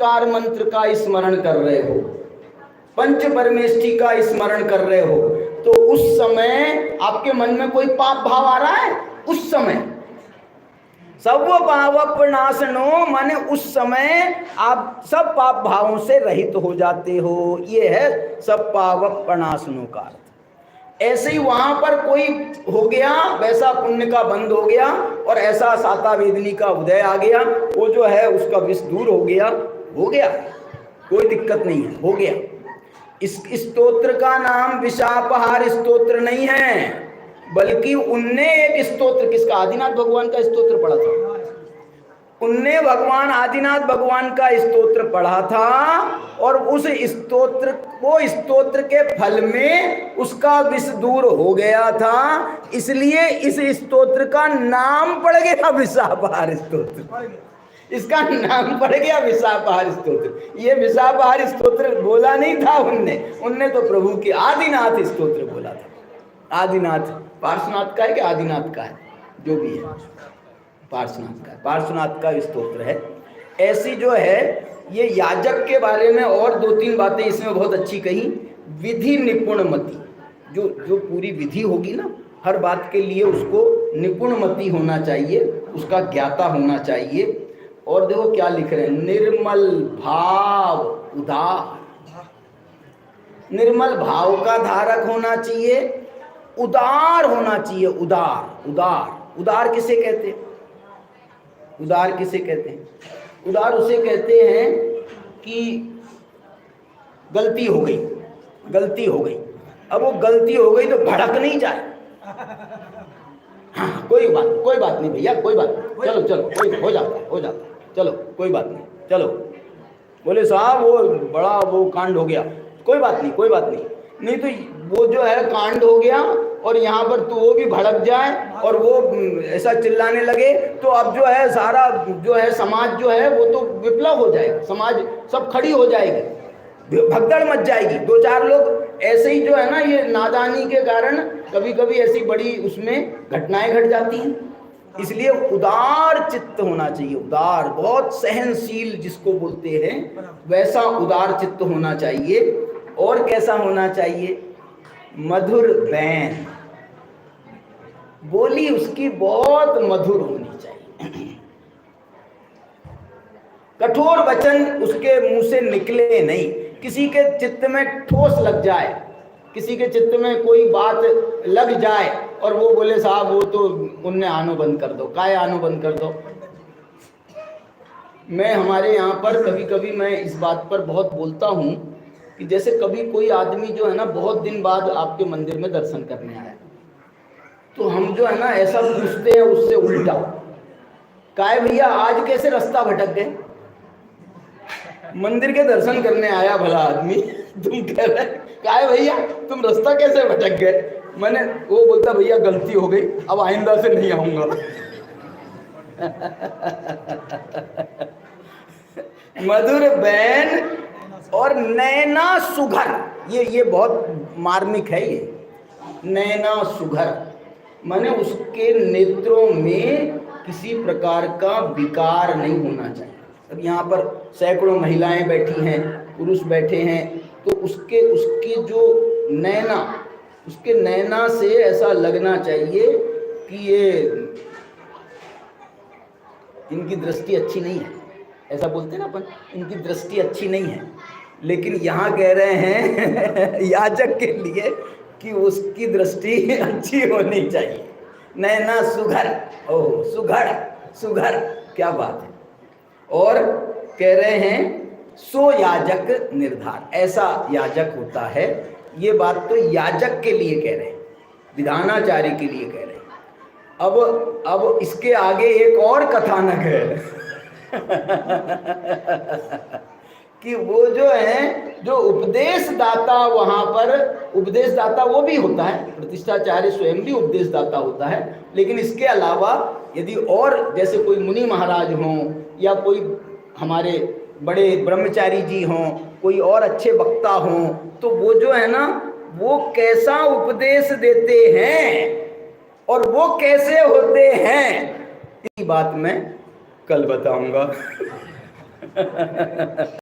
Car मंत्र का स्मरण कर रहे हो, पंच परमेष्ठी का स्मरण कर रहे हो, तो उस समय आपके मन में कोई पाप भाव आ रहा है? उस समय सब पाप प्रणाशनो, माने उस समय आप सब पाप भावों से रहित हो जाते हो। ये है सब पाप प्रणाशनों का अर्थ। ऐसे ही वहां पर कोई हो गया, वैसा पुण्य का बंद हो गया और ऐसा साता वेदनी का उदय आ गया, वो जो है उसका विष दूर हो गया, कोई दिक्कत नहीं है, हो गया। इस स्तोत्र का नाम विषापहार स्तोत्र नहीं है, बल्कि उनने एक स्तोत्र, किसका? आदिनाथ भगवान का स्तोत्र पढ़ा था। उनने भगवान आदिनाथ भगवान का स्तोत्र पढ़ा था और उस स्तोत्र, वो स्तोत्र के फल में उसका विष दूर हो गया था, इसलिए इस स्तोत्र का नाम पड़ गया विषापहार स्तोत्र। इसका नाम पड़ गया विषापहार स्तोत्र। ये विषापहार स्तोत्र बोला नहीं था उनने तो प्रभु के आदिनाथ स्तोत्र बोला था। आदिनाथ पार्श्वनाथ का है कि आदिनाथ का है, जो भी है पार्श्वनाथ का, पार्श्वनाथ का स्तोत्र है। ऐसी जो है ये याजक के बारे में और दो तीन बातें इसमें बहुत अच्छी कही। विधि निपुणमति, जो पूरी विधि होगी ना, हर बात के लिए उसको निपुणमति होना चाहिए, उसका ज्ञाता होना चाहिए। और देखो क्या लिख रहे हैं, निर्मल भाव उदार, निर्मल भाव का धारक होना चाहिए, उदार होना चाहिए। उदार, उदार, उदार किसे कहते हैं? उदार किसे कहते हैं? उदार उसे कहते हैं कि गलती हो गई, गलती हो गई, अब वो गलती हो गई तो भड़क नहीं जाए। हाँ कोई बात नहीं भैया, कोई बात नहीं, चलो चलो, कोई हो जाता है, चलो कोई बात नहीं, चलो। बोले साहब वो बड़ा वो कांड हो गया, कोई बात नहीं, कोई बात नहीं। नहीं तो वो जो है कांड हो गया और यहाँ पर तो वो भी भड़क जाए और वो ऐसा चिल्लाने लगे, तो अब जो है सारा जो है समाज जो है वो तो विप्लव हो जाएगा, समाज सब खड़ी हो जाएगी, भगदड़ मच जाएगी। दो चार लोग ऐसे ही जो है ना, ये नादानी के कारण कभी कभी ऐसी बड़ी उसमें घटनाएं घट जाती हैं। इसलिए उदार चित्त होना चाहिए, उदार, बहुत सहनशील जिसको बोलते हैं, वैसा उदार चित्त होना चाहिए। और कैसा होना चाहिए? मधुर बैन, बोली उसकी बहुत मधुर होनी चाहिए, कठोर वचन उसके मुंह से निकले नहीं, किसी के चित्त में ठोस लग जाए, किसी के चित्त में कोई बात लग जाए और वो बोले साहब वो तो उनने आनो बंद कर दो, काय आनो बंद कर दो। मैं हमारे यहाँ पर कभी कभी मैं इस बात पर बहुत बोलता हूँ कि जैसे कभी कोई आदमी जो है ना बहुत दिन बाद आपके मंदिर में दर्शन करने आया, तो हम जो है ना ऐसा पूछते हैं उससे उल्टा, काय भैया आज कैसे रास्ता भटक गए? मंदिर के दर्शन करने आया भला आदमी, तुम कह रहे काय भैया तुम रास्ता कैसे भटक गए? मैंने वो बोलता भैया गलती हो गई, अब आइंदा से नहीं आऊंगा। मधुर बैन और नैना सुघर, ये बहुत मार्मिक है। ये नैना सुघर माने उसके नेत्रों में किसी प्रकार का विकार नहीं होना चाहिए। अब यहाँ पर सैकड़ों महिलाएं बैठी हैं, पुरुष बैठे हैं, तो उसके जो नैना, उसके नैना से ऐसा लगना चाहिए कि ये इनकी दृष्टि अच्छी नहीं है, ऐसा बोलते हैं ना अपन, इनकी दृष्टि अच्छी नहीं है। लेकिन यहाँ कह रहे हैं याजक के लिए कि उसकी दृष्टि अच्छी होनी चाहिए। नैना सुघर, ओह सुघड़, सुघर, क्या बात है। और कह रहे हैं सो याजक निर्धार, ऐसा याजक होता है। ये बात तो याजक के लिए कह रहे हैं, विधानाचार्य के लिए कह रहे हैं। अब इसके आगे एक और कथानक है कि वो जो है, जो उपदेश दाता, वहाँ पर उपदेश दाता वो भी होता है, प्रतिष्ठाचार्य स्वयं भी उपदेश दाता होता है, लेकिन इसके अलावा यदि और जैसे कोई मुनि महाराज हों या कोई हमारे बड़े ब्रह्मचारी जी हों, कोई और अच्छे वक्ता हों, तो वो जो है ना, वो कैसा उपदेश देते हैं और वो कैसे होते हैं, इसी बात मैं कल बताऊंगा।